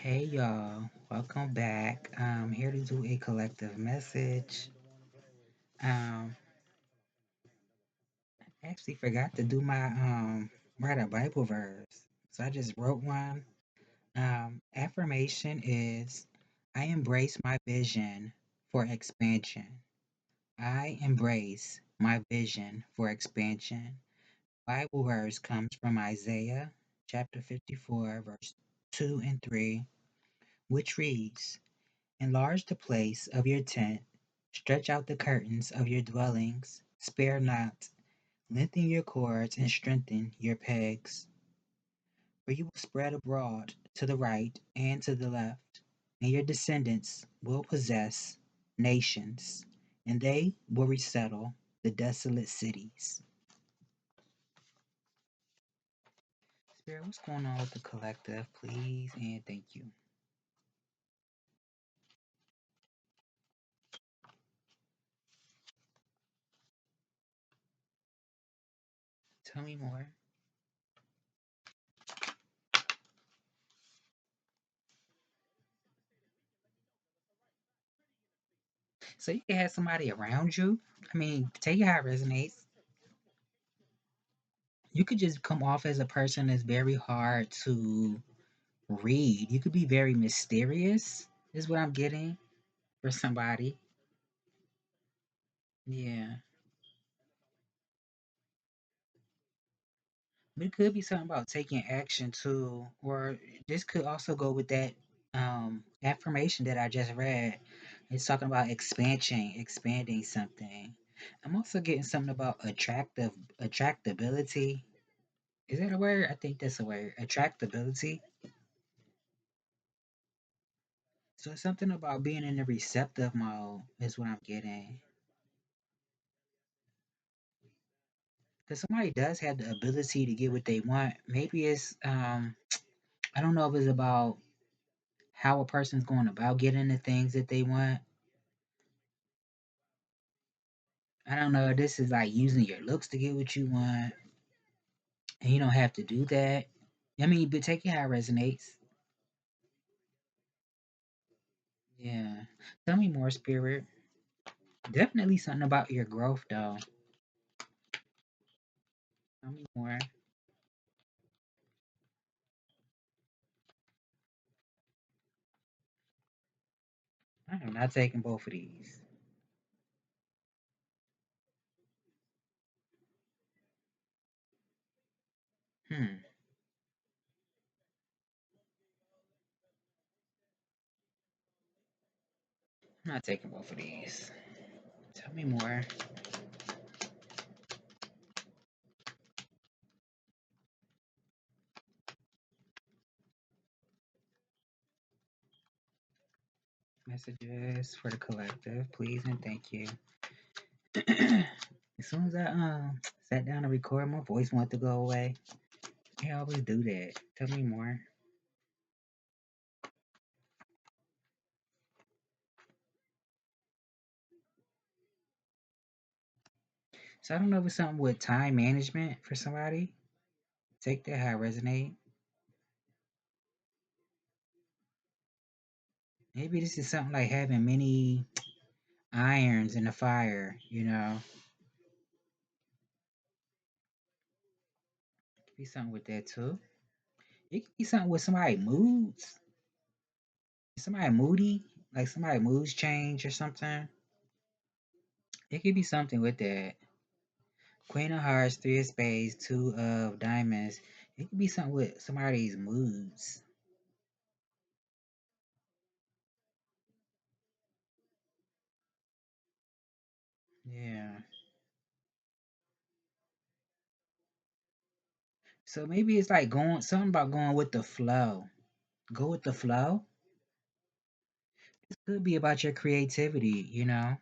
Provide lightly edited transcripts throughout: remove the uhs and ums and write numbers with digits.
Hey y'all, welcome back. I'm here to do a collective message. Um, I actually forgot to do my write a Bible verse. So I just wrote one. Affirmation is I embrace my vision for expansion. I embrace my vision for expansion. Bible verse comes from Isaiah chapter 54, verse 2 and 3, which reads, enlarge the place of your tent, stretch out the curtains of your dwellings, spare not, lengthen your cords and strengthen your pegs. For you will spread abroad to the right and to the left, and your descendants will possess nations, and they will resettle the desolate cities. Spirit, what's going on with the collective, please, and thank you. Tell me more. So you can have somebody around you. I mean, take it how it resonates. You could just come off as a person that's very hard to read. You could be very mysterious, is what I'm getting for somebody. Yeah. But it could be something about taking action too, or this could also go with that affirmation that I just read. It's talking about expansion, expanding something. I'm also getting something about attractability. Is that a word? I think that's a word. Attractability. So it's something about being in the receptive mode is what I'm getting. Because somebody does have the ability to get what they want. Maybe it's I don't know if it's about how a person's going about getting the things that they want. I don't know if this is like using your looks to get what you want, and you don't have to do that. I mean, but take it how it resonates. Yeah. Tell me more, spirit. Definitely something about your growth though. Tell me more. I am not taking both of these. Hmm. I'm not taking both of these. Tell me more. Messages for the collective, please and thank you. As soon as I sat down to record, my voice wanted to go away. I always do that. Tell me more. So I don't know if it's something with time management for somebody. Take that how it resonate. Maybe this is something like having many irons in the fire, you know. It could be something with that too. It could be something with somebody moods. Somebody moody, like somebody moods change or something. It could be something with that. Queen of Hearts, Three of Spades, Two of Diamonds. It could be something with somebody's moods. Yeah. So maybe it's like going something about going with the flow. Go with the flow. It could be about your creativity, you know,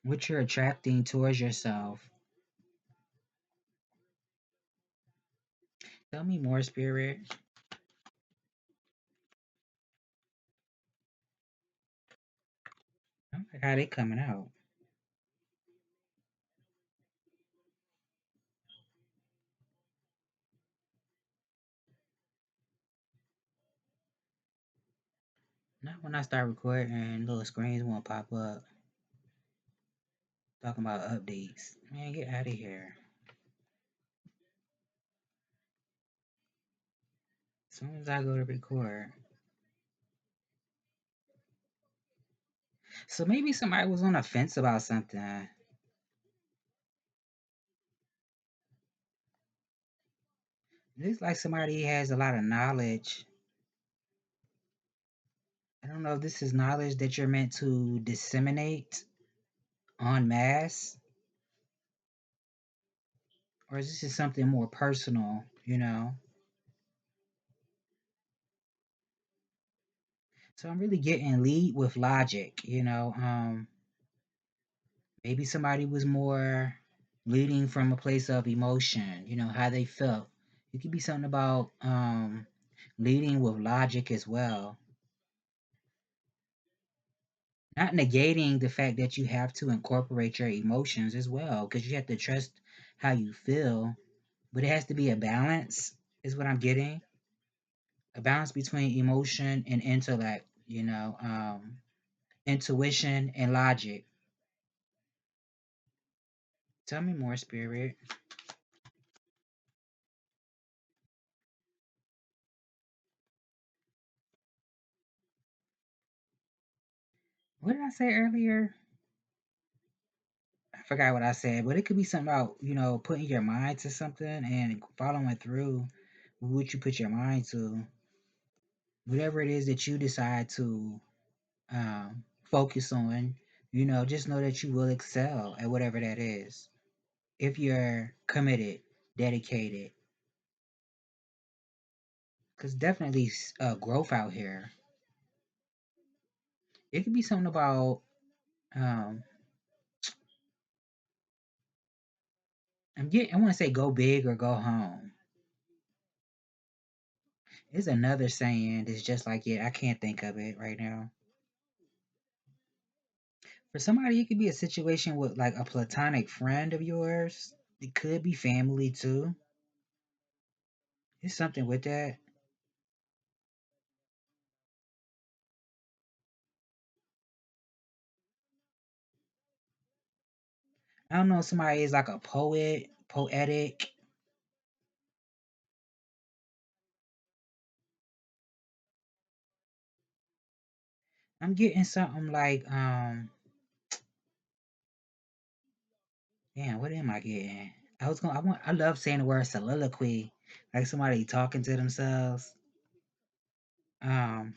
what you're attracting towards yourself. Tell me more, spirit. I'm like, how they coming out? Not when I start recording, little screens won't pop up talking about updates. Man, get out of here. As soon as I go to record. So maybe somebody was on the fence about something. It looks like somebody has a lot of knowledge. I don't know if this is knowledge that you're meant to disseminate en masse, or is this just something more personal, you know? So I'm really getting lead with logic, you know. Maybe somebody was more leading from a place of emotion, you know, how they felt. It could be something about leading with logic as well. Not negating the fact that you have to incorporate your emotions as well, because you have to trust how you feel, but it has to be a balance, is what I'm getting. A balance between emotion and intellect, you know, intuition and logic. Tell me more, Spirit. What did I say earlier? I forgot what I said, but it could be something about, you know, putting your mind to something and following through with what you put your mind to. Whatever it is that you decide to focus on, you know, just know that you will excel at whatever that is. If you're committed, dedicated, because definitely growth out here. It could be something about, um, I want to say go big or go home. It's another saying that's just like it. I can't think of it right now. For somebody, it could be a situation with like a platonic friend of yours. It could be family too. It's something with that. I don't know if somebody is like a poet, poetic. I'm getting something like damn, what am I getting? I love saying the word soliloquy, like somebody talking to themselves. Um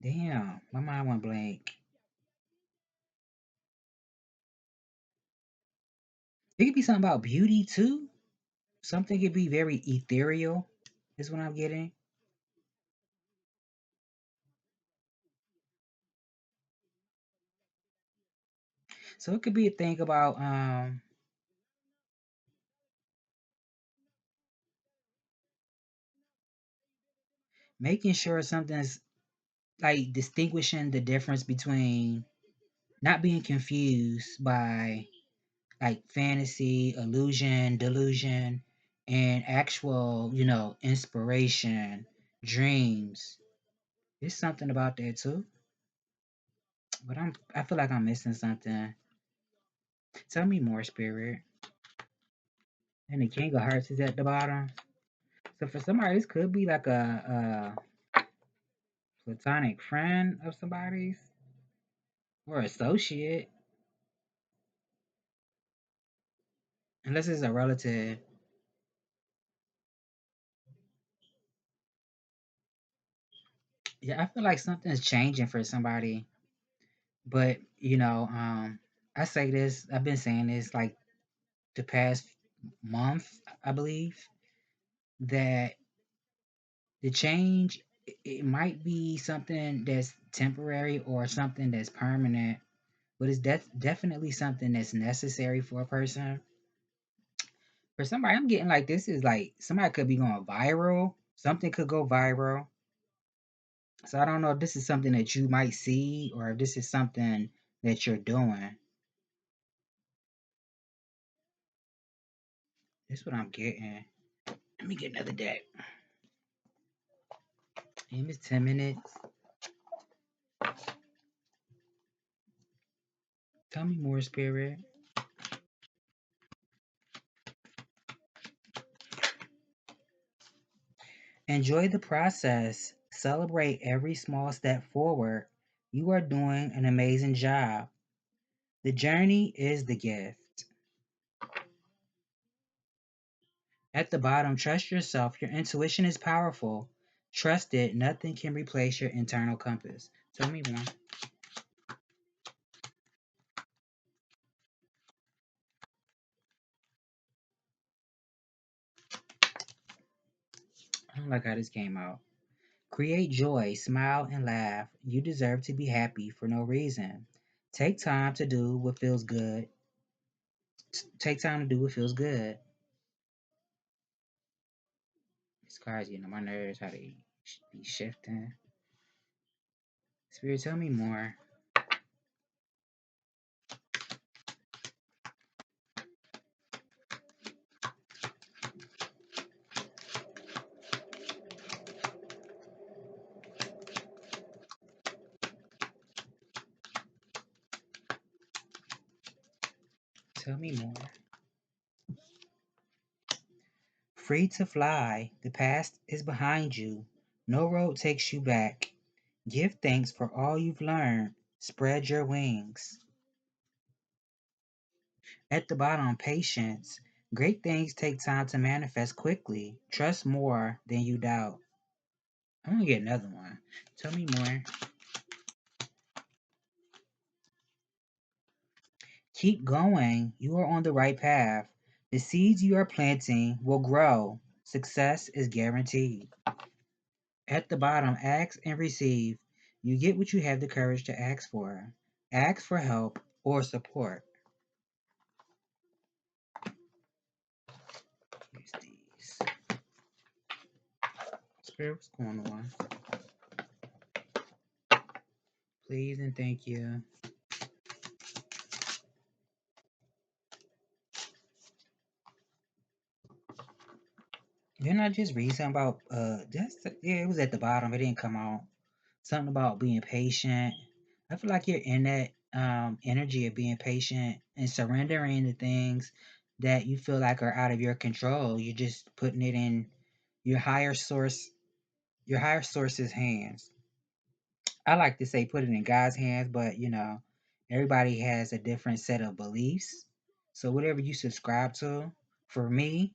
damn, my mind went blank. It could be something about beauty too. Something could be very ethereal, is what I'm getting. So it could be a thing about making sure something's like distinguishing the difference between not being confused by like fantasy, illusion, delusion, and actual, you know, inspiration, dreams. There's something about that too. But I feel like I'm missing something. Tell me more, Spirit. And the King of Hearts is at the bottom. So for somebody, this could be like a platonic friend of somebody's or associate, unless it's a relative. Yeah, I feel like something's changing for somebody. But, you know, I say this, I've been saying this like the past month, I believe, that the change, it might be something that's temporary or something that's permanent, but it's definitely something that's necessary for a person. For somebody, I'm getting like this is like somebody could be going viral, something could go viral. So I don't know if this is something that you might see or if this is something that you're doing. That's what I'm getting. Let me get another deck. Damn, it's 10 minutes. Tell me more, Spirit. Enjoy the process. Celebrate every small step forward. You are doing an amazing job. The journey is the gift. At the bottom, trust yourself. Your intuition is powerful. Trust it. Nothing can replace your internal compass. Tell me more. I don't like how this came out. Create joy, smile, and laugh. You deserve to be happy for no reason. Take time to do what feels good. Take time to do what feels good. It's crazy, my nerves, how they be shifting. Spirit, tell me more. Tell me more. Free to fly. The past is behind you. No road takes you back. Give thanks for all you've learned. Spread your wings. At the bottom, patience. Great things take time to manifest quickly. Trust more than you doubt. I'm gonna get another one. Tell me more. Keep going. You are on the right path. The seeds you are planting will grow. Success is guaranteed. At the bottom, ask and receive. You get what you have the courage to ask for. Ask for help or support. Use these. Spirit, what's going on? Please and thank you. Didn't I just read something about yeah, it was at the bottom, it didn't come out. Something about being patient. I feel like you're in that energy of being patient and surrendering to things that you feel like are out of your control. You're just putting it in your higher source, your higher source's hands. I like to say put it in God's hands, but everybody has a different set of beliefs. So whatever you subscribe to, for me,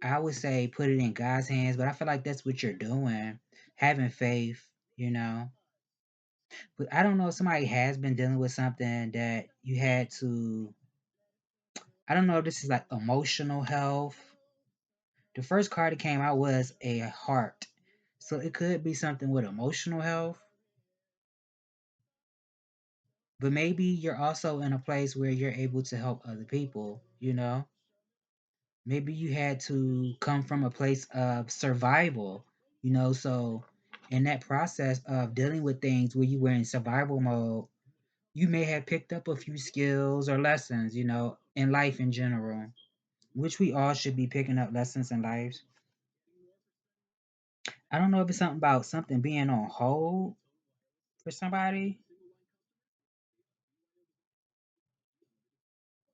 I would say put it in God's hands, but I feel like that's what you're doing, having faith, you know. But I don't know if somebody has been dealing with something that you had to, I don't know if this is like emotional health. The first card that came out was a heart. So it could be something with emotional health, but maybe you're also in a place where you're able to help other people. Maybe you had to come from a place of survival. So in that process of dealing with things where you were in survival mode, you may have picked up a few skills or lessons, in life in general, which we all should be picking up lessons in life. I don't know if it's something about something being on hold for somebody.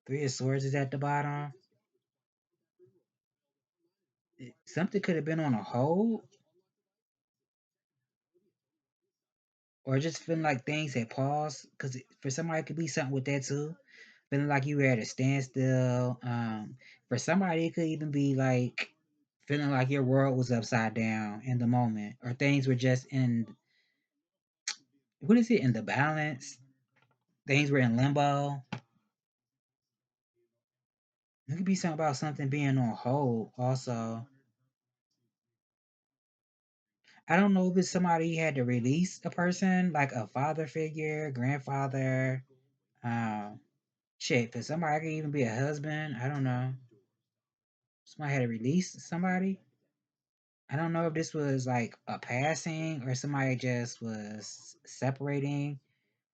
Three of Swords is at the bottom. Something could have been on a hold, or just feeling like things had paused. Because for somebody, it could be something with that too. Feeling like you were at a standstill. For somebody, it could even be like feeling like your world was upside down in the moment, or things were just in, what is it, in the balance? Things were in limbo. It could be something about something being on hold also. I don't know if it's somebody had to release a person, like a father figure, grandfather. Um, Shit, for somebody, it could even be a husband. I don't know. Somebody had to release somebody. I don't know if this was like a passing or somebody just was separating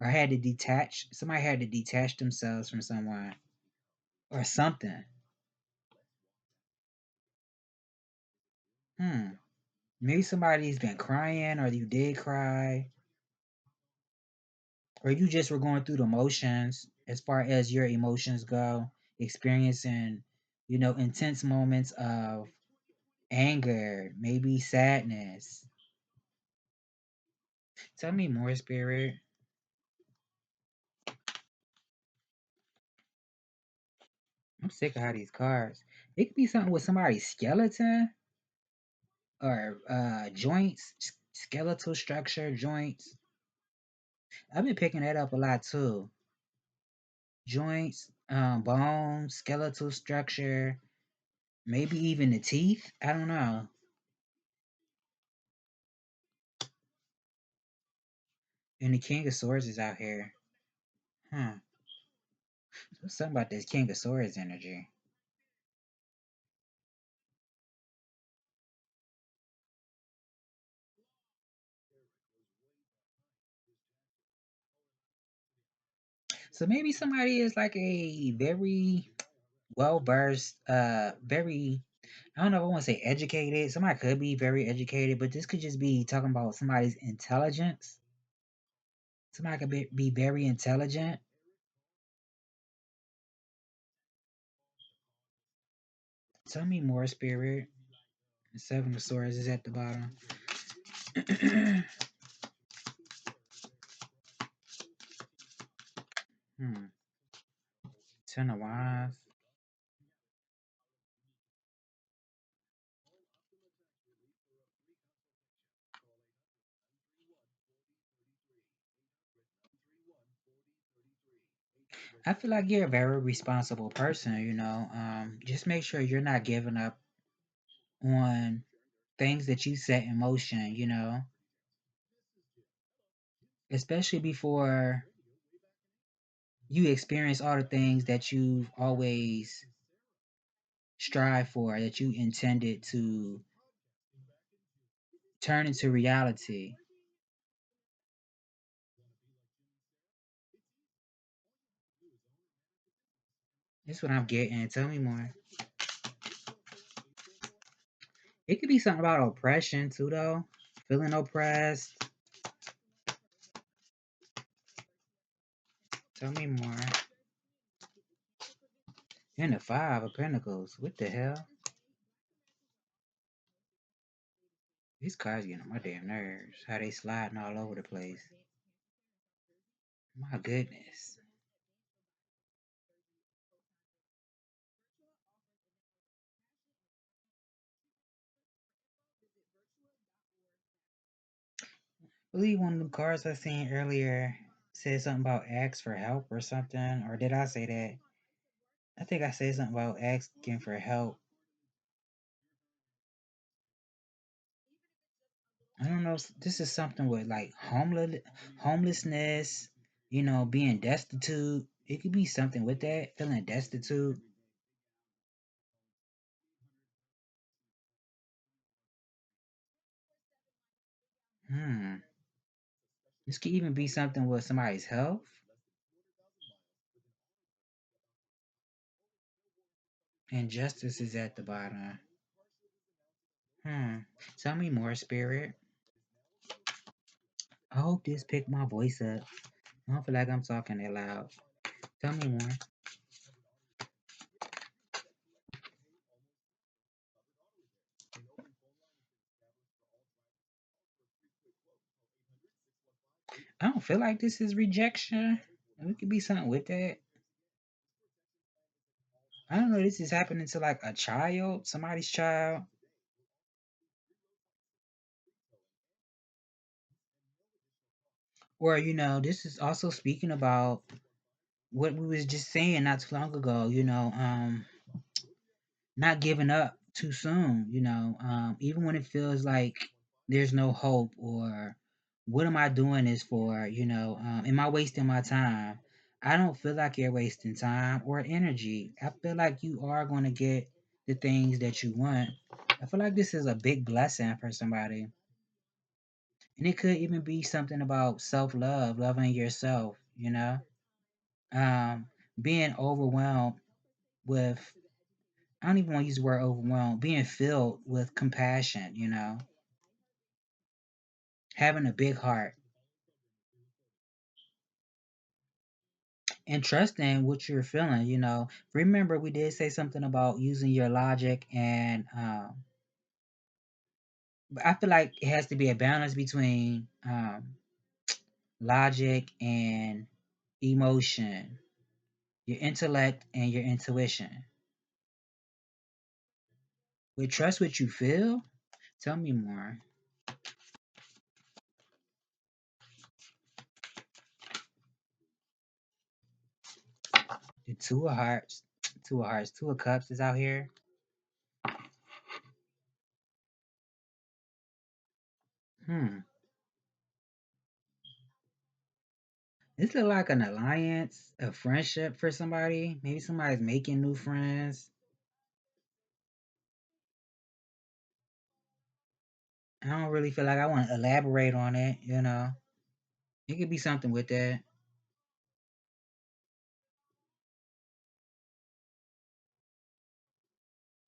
or had to detach. Somebody had to detach themselves from someone or something. Hmm. Maybe somebody's been crying, or you did cry, or you just were going through the motions as far as your emotions go, experiencing, intense moments of anger, maybe sadness. Tell me more, Spirit. I'm sick of how these cards. It could be something with somebody's skeleton or joints, skeletal structure, joints. I've been picking that up a lot too. Joints, bones, skeletal structure, maybe even the teeth. I don't know. And the King of Swords is out here. Huh. What's something about this King of Swords energy? So maybe somebody is like a very well versed, very, I don't know if I want to say educated. Somebody could be very educated, but this could just be talking about somebody's intelligence. Somebody could be very intelligent. Tell me more, Spirit. The Seven of Swords is at the bottom. hmm. Ten of Wands. I feel like you're a very responsible person. Just make sure you're not giving up on things that you set in motion, especially before you experience all the things that you've always strive for, that you intended to turn into reality. That's what I'm getting. Tell me more. It could be something about oppression too, though. Feeling oppressed. Tell me more. And the Five of Pentacles. What the hell? These cards getting on my damn nerves. How they sliding all over the place. My goodness. I believe one of the cards I seen earlier said something about ask for help or something. Or did I say that? I think I said something about asking for help. I don't know. This is something with like homelessness, being destitute. It could be something with that, feeling destitute. Hmm. This could even be something with somebody's health. And justice is at the bottom. Hmm. Tell me more, Spirit. I hope this picked my voice up. I don't feel like I'm talking that loud. Tell me more. I don't feel like this is rejection. It could be something with that. I don't know. This is happening to like a child, somebody's child. Or, this is also speaking about what we was just saying not too long ago, not giving up too soon, even when it feels like there's no hope, or what am I doing this for, am I wasting my time? I don't feel like you're wasting time or energy. I feel like you are going to get the things that you want. I feel like this is a big blessing for somebody. And it could even be something about self love, loving yourself, um, being overwhelmed with, I don't even want to use the word overwhelmed, being filled with compassion. having a big heart, and trusting what you're feeling. Remember we did say something about using your logic, and I feel like it has to be a balance between logic and emotion, your intellect and your intuition. With trust what you feel. Tell me more. The two of hearts, two of hearts, two of cups is out here. Hmm. This look like an alliance, a friendship for somebody. Maybe somebody's making new friends. I don't really feel like I want to elaborate on it. It could be something with that.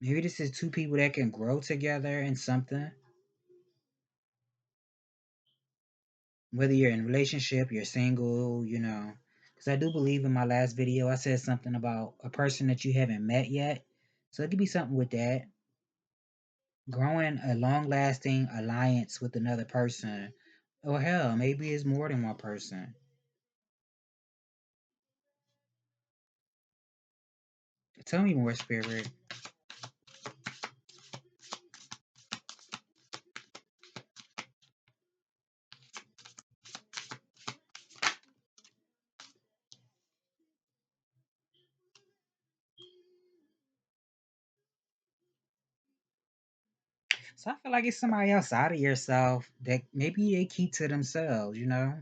Maybe this is two people that can grow together in something. Whether you're in a relationship, you're single. Because I do believe in my last video, I said something about a person that you haven't met yet. So it could be something with that. Growing a long lasting alliance with another person. Or hell, maybe it's more than one person. Tell me more, Spirit. So I feel like it's somebody outside of yourself that maybe they keep to themselves. Now,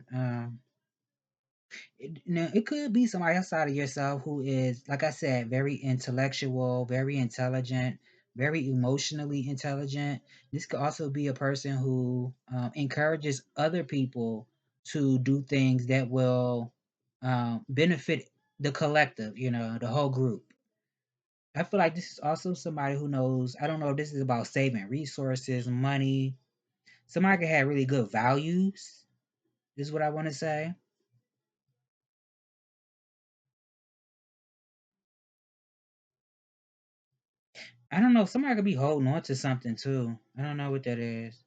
it could be somebody outside of yourself who is, like I said, very intellectual, very intelligent, very emotionally intelligent. This could also be a person who encourages other people to do things that will benefit the collective, the whole group. I feel like this is also somebody who knows, I don't know if this is about saving resources, money. Somebody can have really good values, is what I want to say. I don't know. Somebody could be holding on to something too. I don't know what that is.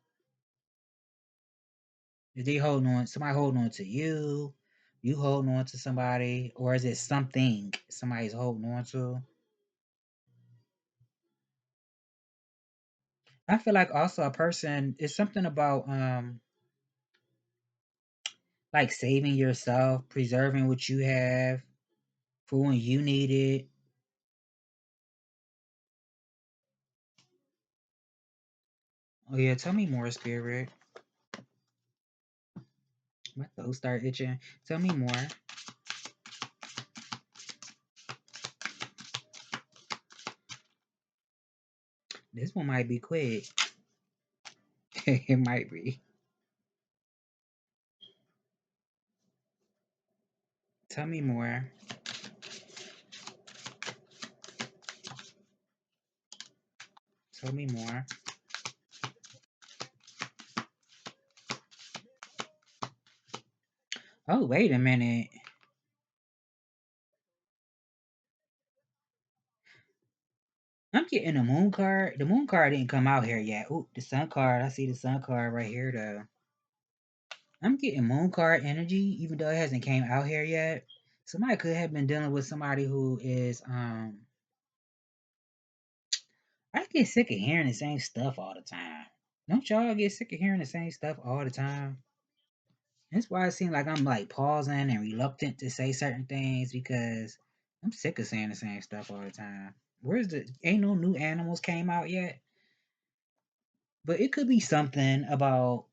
Is they holding on? Somebody holding on to you? You holding on to somebody, or is it something somebody's holding on to? I feel like also a person is something about like saving yourself, preserving what you have for when you need it. Oh yeah, tell me more, Spirit. My throat start itching. Tell me more. This one might be quick. It might be. Tell me more. Tell me more. Oh, wait a minute. I'm getting a moon card. The moon card didn't come out here yet. Ooh, the sun card. I see the sun card right here though. I'm getting moon card energy, even though it hasn't came out here yet. Somebody could have been dealing with somebody who is I get sick of hearing the same stuff all the time. Don't y'all get sick of hearing the same stuff all the time? That's why it seems like I'm like pausing and reluctant to say certain things because I'm sick of saying the same stuff all the time. Where's the ain't no new animals came out yet? But it could be something about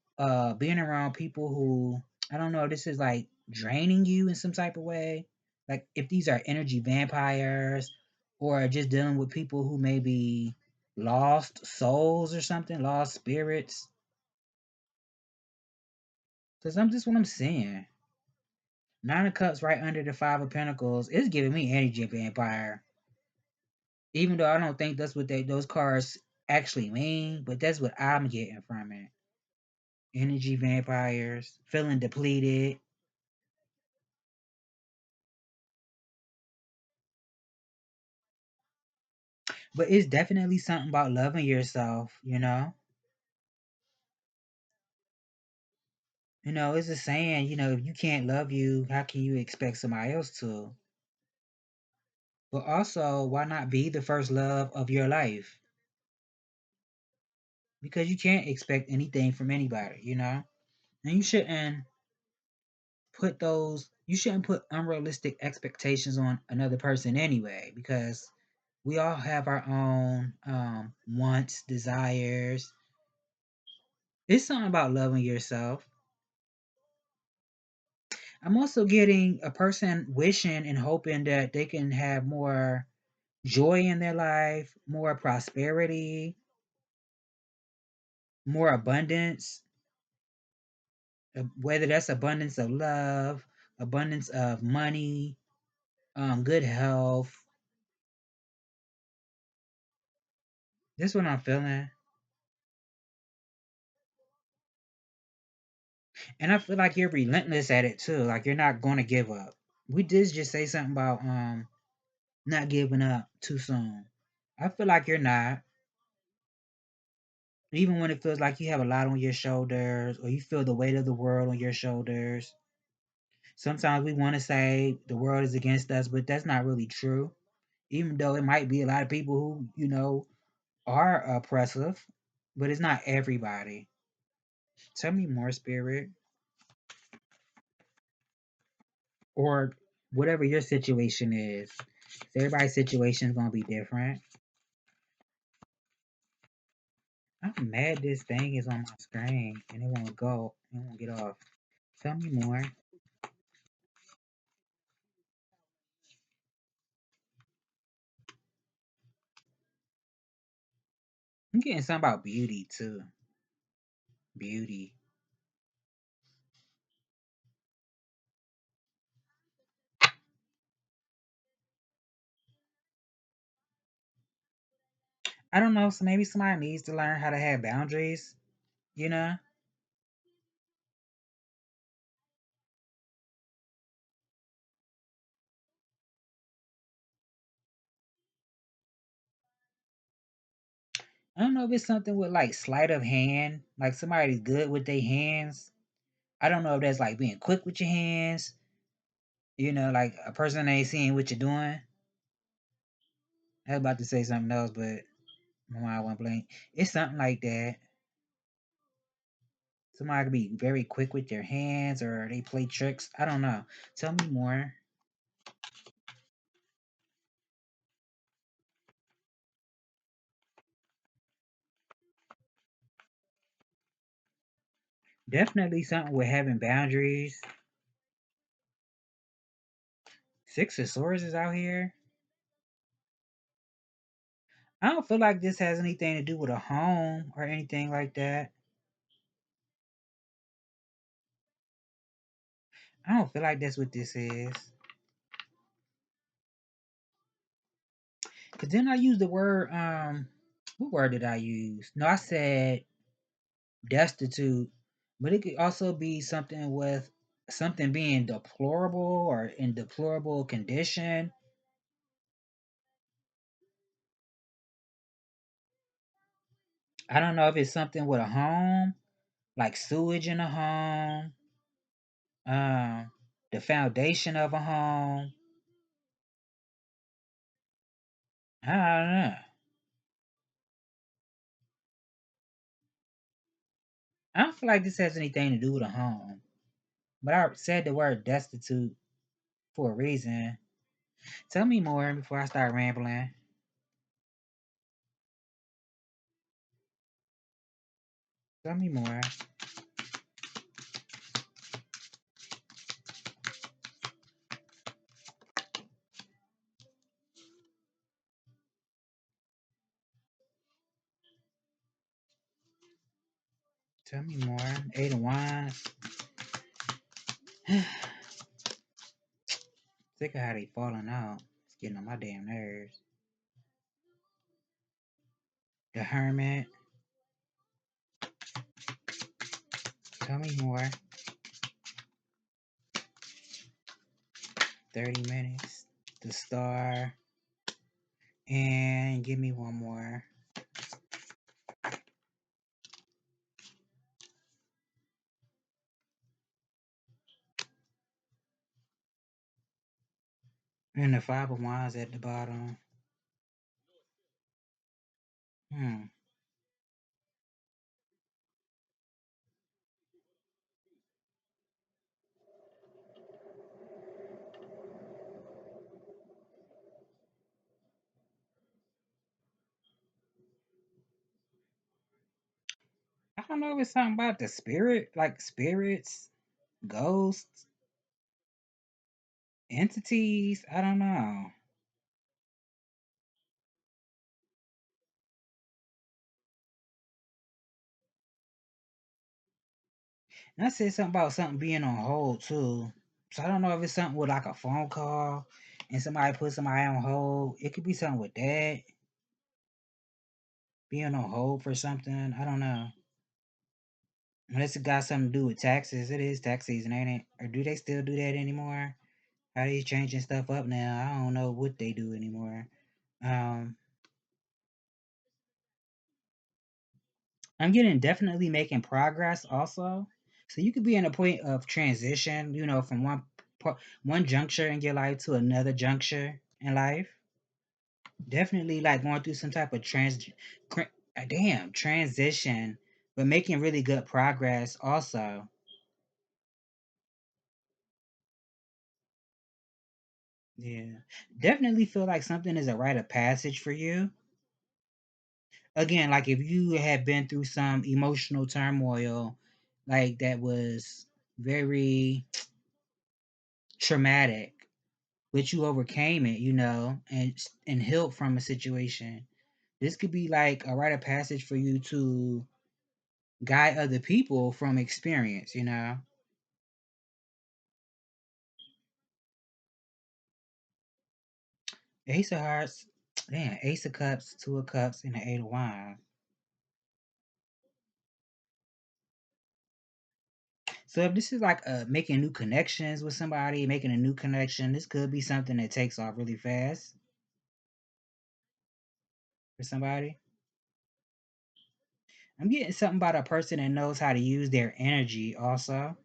being around people who I don't know, this is like draining you in some type of way. Like if these are energy vampires or just dealing with people who may be lost souls or something, lost spirits. Cause I'm just what I'm seeing. Nine of Cups right under the Five of Pentacles is giving me energy vampire. Even though I don't think that's what those cards actually mean, but that's what I'm getting from it. energy vampires, feeling depleted. But it's definitely something about loving yourself, you know? You know, it's a saying, you know, if you can't love you, how can you expect somebody else to? But also, why not be the first love of your life? Because you can't expect anything from anybody, you know? And you shouldn't put unrealistic expectations on another person anyway, because we all have our own wants, desires. It's something about loving yourself. I'm also getting a person wishing and hoping that they can have more joy in their life, more prosperity, more abundance, whether that's abundance of love, abundance of money, good health. That's what I'm feeling. And I feel like you're relentless at it too. Like you're not going to give up. We did just say something about not giving up too soon. I feel like you're not. Even when it feels like you have a lot on your shoulders or you feel the weight of the world on your shoulders. Sometimes we want to say the world is against us, but that's not really true. Even though it might be a lot of people who, you know, are oppressive, but it's not everybody. Tell me more, spirit. Or whatever your situation is. Everybody's situation is gonna be different. I'm mad this thing is on my screen and it won't go. It won't get off. Tell me more. I'm getting something about beauty too. Beauty. I don't know. So maybe somebody needs to learn how to have boundaries. You know. I don't know if it's something with like sleight of hand. Like somebody's good with their hands. I don't know if that's like being quick with your hands. You know, like a person ain't seeing what you're doing. I was about to say something else, but my mind went blank. It's something like that. Somebody could be very quick with their hands or they play tricks. I don't know. Tell me more. Definitely something with having boundaries. Six of Swords is out here. I don't feel like this has anything to do with a home or anything like that. I don't feel like that's what this is. Cause then I use the word what word did I use? No, I said destitute, but it could also be something with something being deplorable or in deplorable condition. I don't know if it's something with a home, like sewage in a home, um, the foundation of a home. I don't know. I don't feel like this has anything to do with a home, but I said the word destitute for a reason. Tell me more before I start rambling. Tell me more. Tell me more. Eight of Wands. Sick of how they falling out. It's getting on my damn nerves. The Hermit. Tell me more. 30 minutes. The star. And give me one more. And the five of wands at the bottom. Hmm. I don't know if it's something about the spirit, like spirits, ghosts, entities. I don't know. And I said something about something being on hold too. So I don't know if it's something with like a phone call and somebody put somebody on hold. It could be something with that. Being on hold for something. I don't know. Unless it got something to do with taxes. It is tax season, ain't it? Or do they still do that anymore? How they changing stuff up now? I don't know what they do anymore. Um, I'm getting definitely making progress also. So you could be in a point of transition, from one juncture in your life to another juncture in life. Definitely like going through some type of transition, but making really good progress also. Yeah. Definitely feel like something is a rite of passage for you. Again, like if you had been through some emotional turmoil, like that was very traumatic, but you overcame it, and healed from a situation. This could be like a rite of passage for you to guide other people from experience. Ace of Hearts, damn, Ace of Cups, Two of Cups, and the Eight of Wands. So if this is like making new connections with somebody, making a new connection, this could be something that takes off really fast for somebody. I'm getting something about a person that knows how to use their energy also.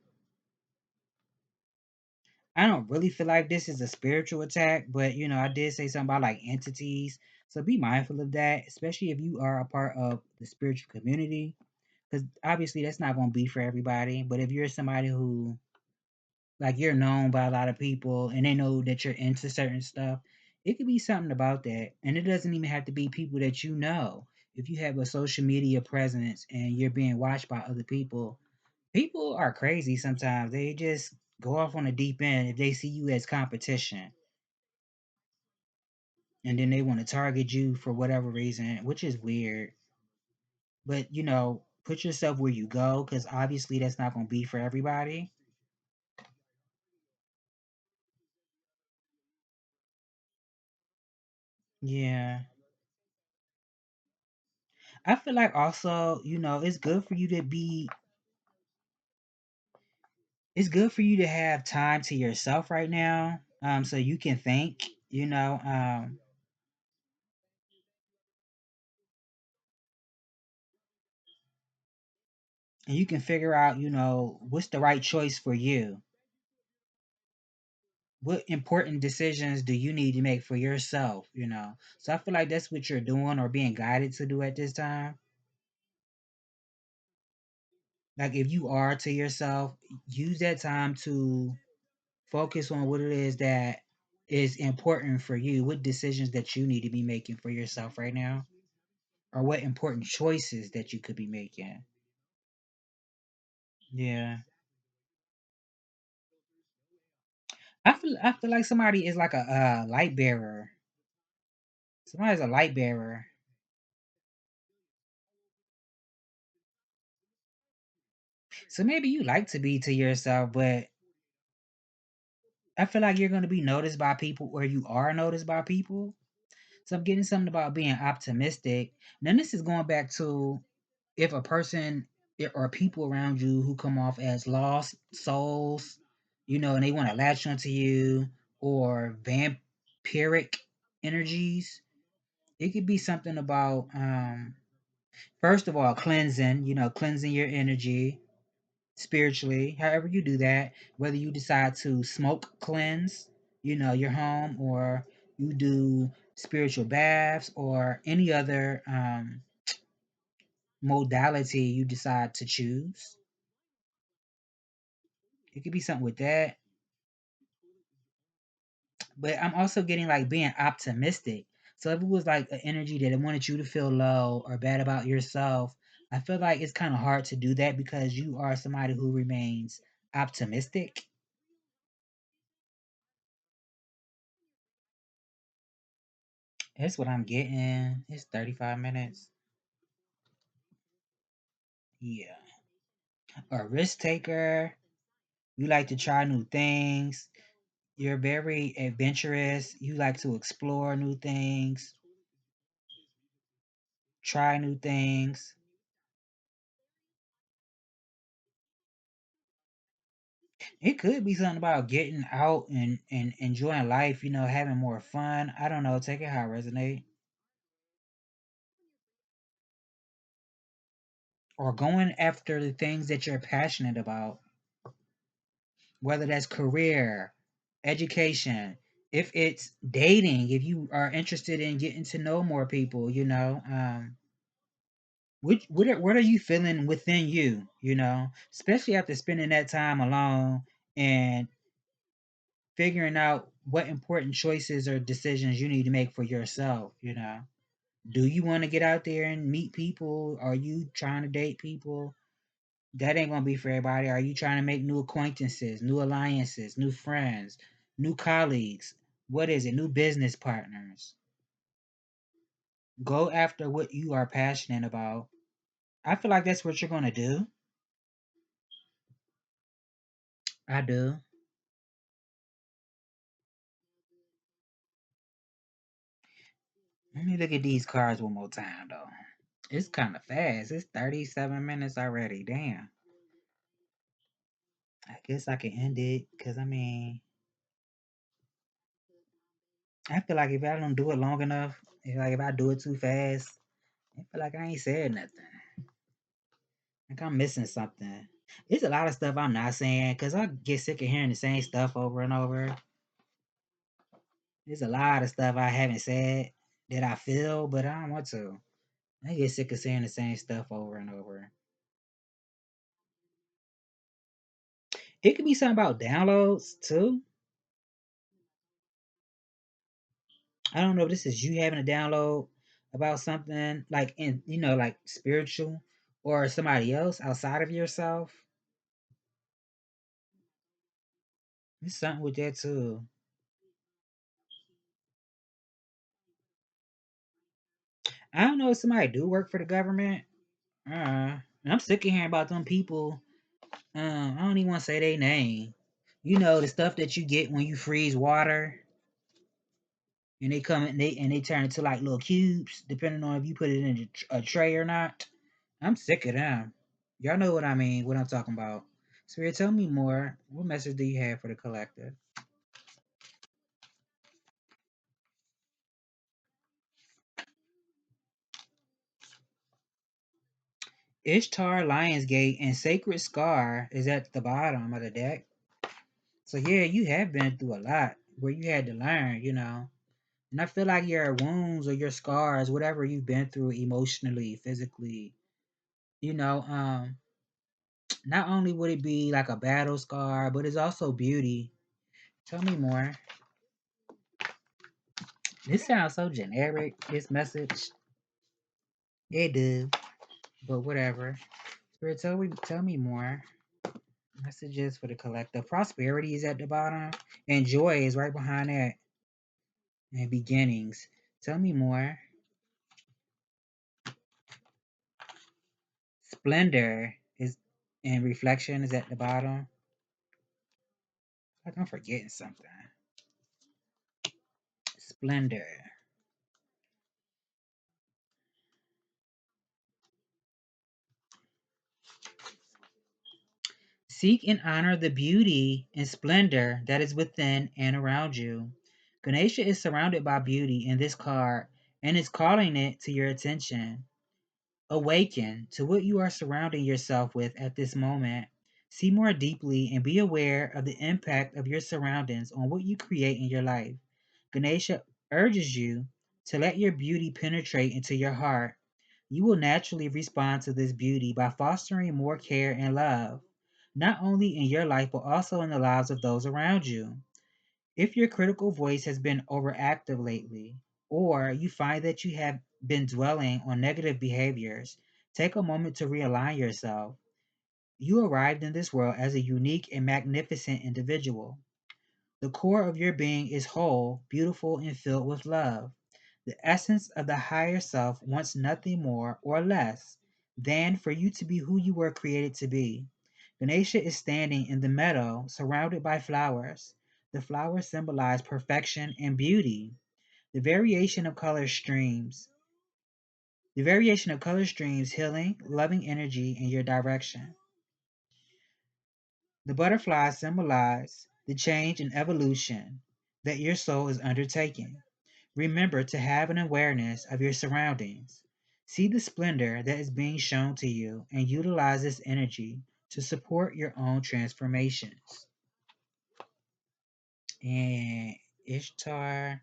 I don't really feel like this is a spiritual attack, but I did say something about like entities. So be mindful of that, especially if you are a part of the spiritual community. Because obviously that's not going to be for everybody. But if you're somebody who, like, you're known by a lot of people and they know that you're into certain stuff, it could be something about that. And it doesn't even have to be people that you know. If you have a social media presence and you're being watched by other people, people are crazy sometimes. They just go off on a deep end if they see you as competition. And then they want to target you for whatever reason, which is weird. But, put yourself where you go because obviously that's not going to be for everybody. Yeah. I feel like also, it's good for you to it's good for you to have time to yourself right now. So you can think, and you can figure out, what's the right choice for you. What important decisions do you need to make for yourself? So I feel like that's what you're doing or being guided to do at this time. Like if you are to yourself, use that time to focus on what it is that is important for you, what decisions that you need to be making for yourself right now, or what important choices that you could be making. Yeah. I feel like somebody is like a light bearer. Somebody's a light bearer. So maybe you like to be to yourself, but I feel like you're going to be noticed by people, or you are noticed by people. So I'm getting something about being optimistic. Now this is going back to if a person or people around you who come off as lost souls, and they want to latch onto you, or vampiric energies. It could be something about, first of all, cleansing, cleansing your energy spiritually, however you do that, whether you decide to smoke cleanse, your home, or you do spiritual baths, or any other modality you decide to choose. It could be something with that. But I'm also getting like being optimistic. So if it was like an energy that it wanted you to feel low or bad about yourself, I feel like it's kind of hard to do that because you are somebody who remains optimistic. That's what I'm getting. It's 35 minutes. Yeah. A risk taker. You like to try new things. You're very adventurous. You like to explore new things, try new things. It could be something about getting out and enjoying life, having more fun. I don't know. Take it how it resonate. Or going after the things that you're passionate about, whether that's career, education, if it's dating, if you are interested in getting to know more people, what are you feeling within you, especially after spending that time alone and figuring out what important choices or decisions you need to make for yourself. Do you want to get out there and meet people? Are you trying to date people? That ain't gonna be for everybody. Are you trying to make new acquaintances, new alliances, new friends, new colleagues? What is it? New business partners. Go after what you are passionate about. I feel like that's what you're gonna do. I do. Let me look at these cards one more time though. It's kind of fast. It's 37 minutes already. Damn. I guess I can end it because I feel like if I don't do it long enough, if I do it too fast, I feel like I ain't said nothing. Like I'm missing something. There's a lot of stuff I'm not saying because I get sick of hearing the same stuff over and over. There's a lot of stuff I haven't said that I feel, but I don't want to. I get sick of saying the same stuff over and over. It could be something about downloads too. I don't know if this is you having a download about something like like spiritual or somebody else outside of yourself. It's something with that too. I don't know if somebody do work for the government. I'm sick of hearing about them people. I don't even want to say their name. The stuff that you get when you freeze water, and they come and they turn into like little cubes, depending on if you put it in a tray or not. I'm sick of them. Y'all know what I mean, what I'm talking about. Spirit, tell me more. What message do you have for the collective? Ishtar, Lionsgate, and Sacred Scar is at the bottom of the deck. So yeah, you have been through a lot where you had to learn. And I feel like your wounds or your scars, whatever you've been through emotionally, physically, you know, um, not only would it be like a battle scar, but it's also beauty. Tell me more. This sounds so generic, this message. It do, but whatever. Spirit, tell me more. Messages for the collective. Prosperity is at the bottom, and joy is right behind that. And beginnings. Tell me more. Splendor is and reflection is at the bottom. Like I'm forgetting something. Splendor. Seek and honor the beauty and splendor that is within and around you. Ganesha is surrounded by beauty in this card and is calling it to your attention. Awaken to what you are surrounding yourself with at this moment. See more deeply and be aware of the impact of your surroundings on what you create in your life. Ganesha urges you to let your beauty penetrate into your heart. You will naturally respond to this beauty by fostering more care and love, not only in your life but also in the lives of those around you. If your critical voice has been overactive lately, or you find that you have been dwelling on negative behaviors, take a moment to realign yourself. You arrived in this world as a unique and magnificent individual. The core of your being is whole, beautiful, and filled with love. The essence of the higher self wants nothing more or less than for you to be who you were created to be. Ganesha is standing in the meadow surrounded by flowers. The flowers symbolize perfection and beauty. The variation of color streams. The variation of color streams healing, loving energy in your direction. The butterflies symbolize the change and evolution that your soul is undertaking. Remember to have an awareness of your surroundings. See the splendor that is being shown to you and utilize this energy to support your own transformations. And Ishtar,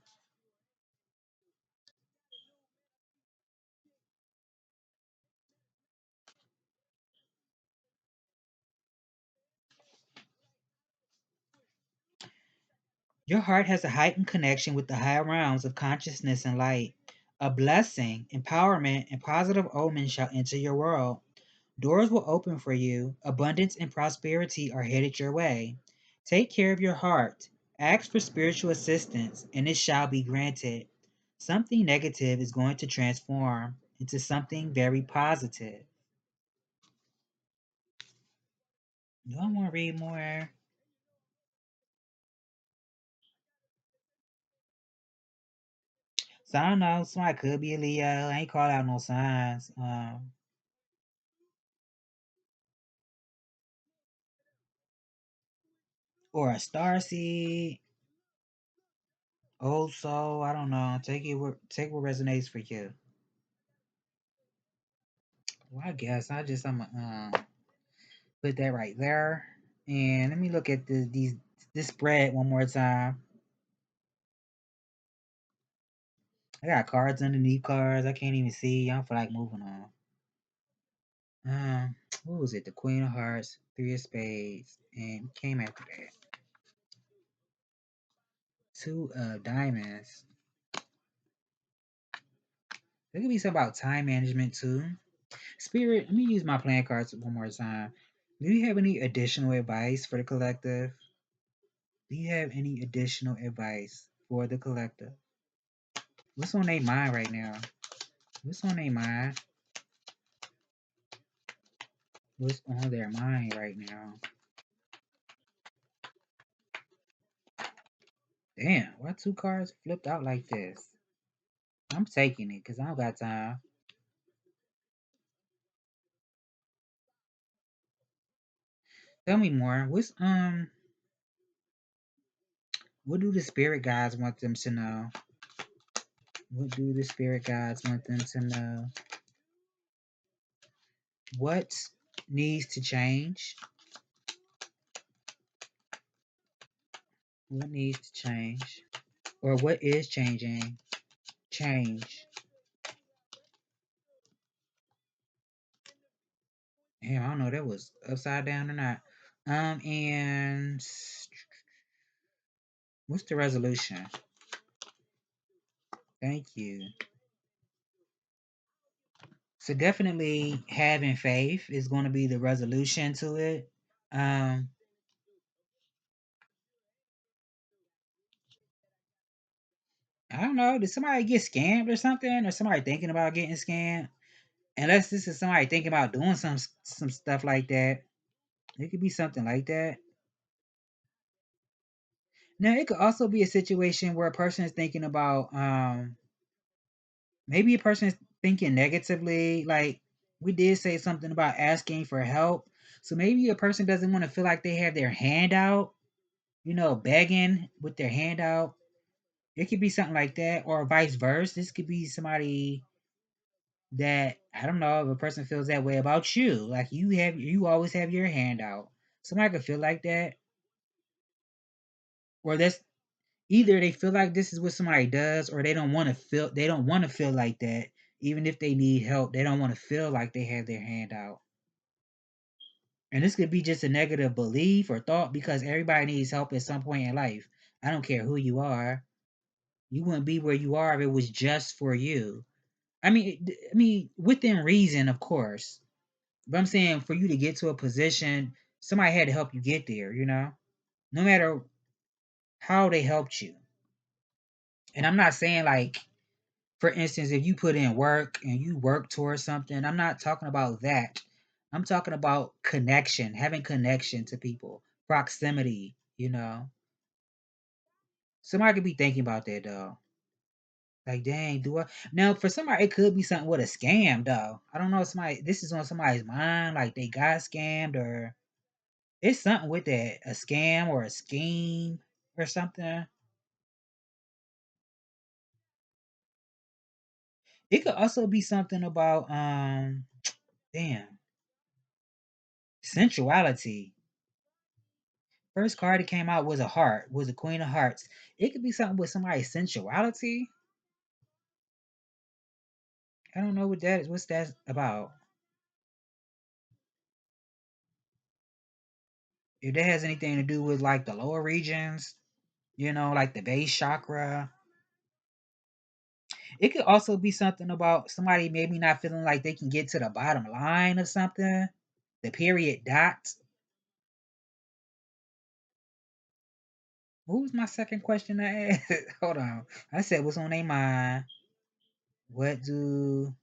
your heart has a heightened connection with the higher realms of consciousness and light. A blessing, empowerment, and positive omens shall enter your world. Doors will open for you. Abundance and prosperity are headed your way. Take care of your heart. Ask for spiritual assistance, and it shall be granted. Something negative is going to transform into something very positive. You don't want to read more? So I don't know. Somebody could be a Leo. I ain't called out no signs. Or a star seed. Old soul. I don't know. Take what resonates for you. Well, I guess I'm gonna put that right there. And let me look at this spread one more time. I got cards underneath cards. I can't even see. I don't feel like moving on. What was it? The Queen of Hearts, Three of Spades, and came after that. Two of Diamonds. There could be something about time management too. Spirit, let me use my playing cards one more time. Do you have any additional advice for the collective? Do you have any additional advice for the collective? What's on their mind right now? What's on their mind? What's on their mind right now? Damn, why two cards flipped out like this? I'm taking it because I don't got time. Tell me more. What do the spirit guides want them to know? What do the spirit guides want them to know? What needs to change? What needs to change? Or what is changing? Change. Damn, I don't know if that was upside down or not. And what's the resolution? Thank you. So definitely having faith is going to be the resolution to it. Um, I don't know. Did somebody get scammed or something, or somebody thinking about getting scammed? Unless this is somebody thinking about doing some stuff like that, it could be something like that. Now it could also be a situation where a person is thinking about maybe a person is thinking negatively. Like we did say something about asking for help. So maybe a person doesn't want to feel like they have their hand out, begging with their hand out. It could be something like that, or vice versa. This could be somebody that, I don't know, if a person feels that way about you, like you always have your hand out. Somebody could feel like that, or that's either they feel like this is what somebody does, or they don't want to feel like that. Even if they need help, they don't want to feel like they have their hand out. And this could be just a negative belief or thought, because everybody needs help at some point in life. I don't care who you are. You wouldn't be where you are if it was just for you. I mean, within reason, of course. But I'm saying, for you to get to a position, somebody had to help you get there, no matter how they helped you. And I'm not saying, like, for instance, if you put in work and you work towards something, I'm not talking about that. I'm talking about connection, having connection to people, proximity. Somebody could be thinking about that, though. Like, dang, do I? Now, for somebody, it could be something with a scam, though. I don't know if this is on somebody's mind, like they got scammed, or it's something with that, a scam or a scheme or something. It could also be something about, damn, sensuality. First card that came out was a heart, was a Queen of Hearts. It could be something with somebody's sensuality. I don't know what that is. What's that about? If that has anything to do with, like, the lower regions, like the base chakra. It could also be something about somebody maybe not feeling like they can get to the bottom line of something. The period dot. What was my second question I asked? Hold on. I said what's on their mind. What do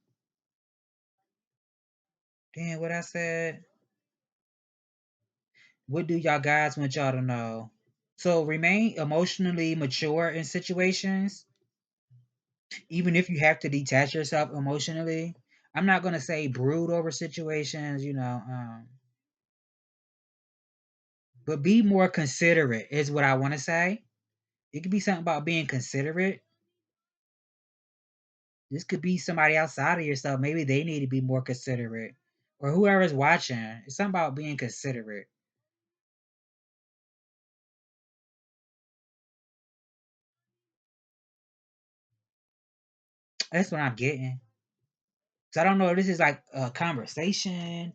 Damn, what I said? What do y'all guys want y'all to know? So remain emotionally mature in situations, even if you have to detach yourself emotionally. I'm not gonna say brood over situations, but be more considerate is what I want to say. It could be something about being considerate. This could be somebody outside of yourself. Maybe they need to be more considerate, or whoever's watching. It's something about being considerate. That's what I'm getting. So I don't know if this is like a conversation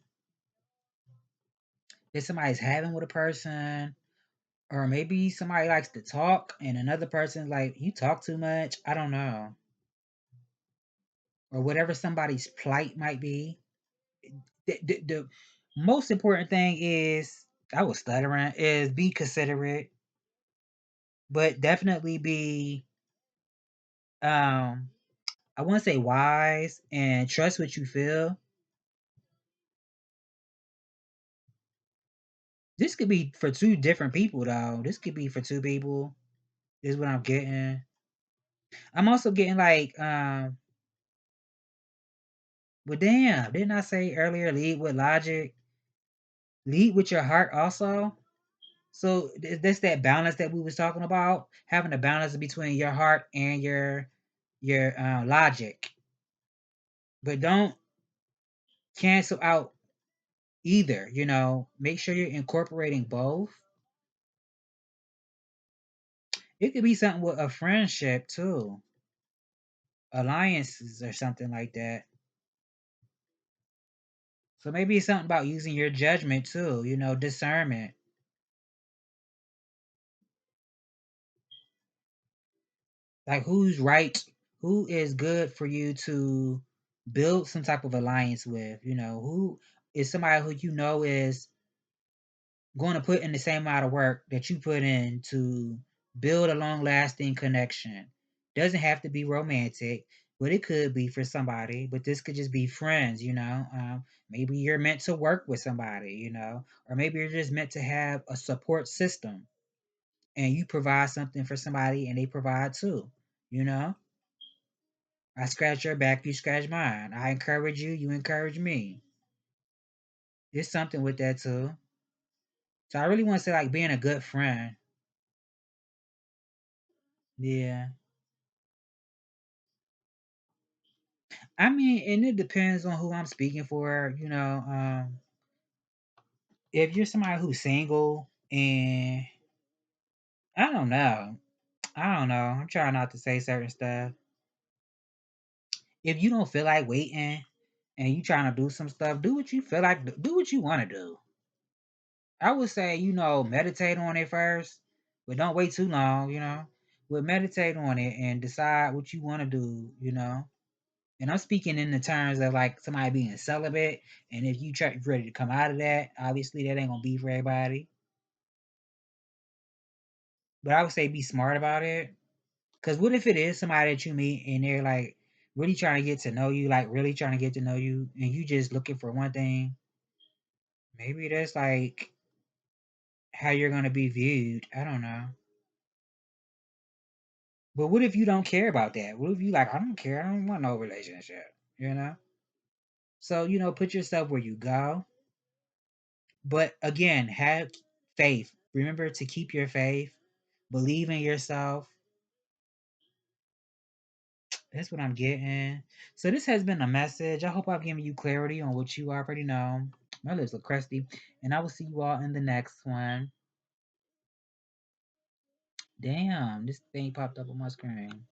that somebody's having with a person, or maybe somebody likes to talk and another person's like, you talk too much. I don't know. Or whatever somebody's plight might be. The most important thing is, I was stuttering, is be considerate, but definitely be, um I want to say wise, and trust what you feel. This could be for two different people, though. This could be for two people. Is what I'm getting. I'm also getting, like, well, damn, didn't I say earlier, lead with logic, lead with your heart also? So that's that balance that we was talking about, having a balance between your heart and your logic, but don't cancel out either. Make sure you're incorporating both. It could be something with a friendship too, alliances or something like that. So maybe it's something about using your judgment too, discernment. Like, who's right, who is good for you to build some type of alliance with, who is somebody who is going to put in the same amount of work that you put in to build a long lasting connection. Doesn't have to be romantic, but it could be for somebody. But this could just be friends, maybe you're meant to work with somebody, or maybe you're just meant to have a support system, and you provide something for somebody and they provide too, you know? I scratch your back, you scratch mine. I encourage you, you encourage me. It's something with that too. So I really want to say like being a good friend. Yeah. I mean, and it depends on who I'm speaking for, if you're somebody who's single and I don't know. I don't know. I'm trying not to say certain stuff. If you don't feel like waiting and you trying to do some stuff, do what you feel like, do what you want to do. I would say, meditate on it first, but don't wait too long. But meditate on it and decide what you want to do. And I'm speaking in the terms of like somebody being celibate. And if you try ready to come out of that, obviously that ain't gonna be for everybody. But I would say be smart about it. Cause what if it is somebody that you meet and they're like really trying to get to know you, like really trying to get to know you, and you just looking for one thing? Maybe that's like how you're gonna be viewed. I don't know. But what if you don't care about that? What if you like, I don't care, I don't want no relationship, you know? So, put yourself where you go. But again, have faith. Remember to keep your faith. Believe in yourself. That's what I'm getting. So this has been a message. I hope I've given you clarity on what you already know. My lips look crusty. And I will see you all in the next one. Damn, this thing popped up on my screen.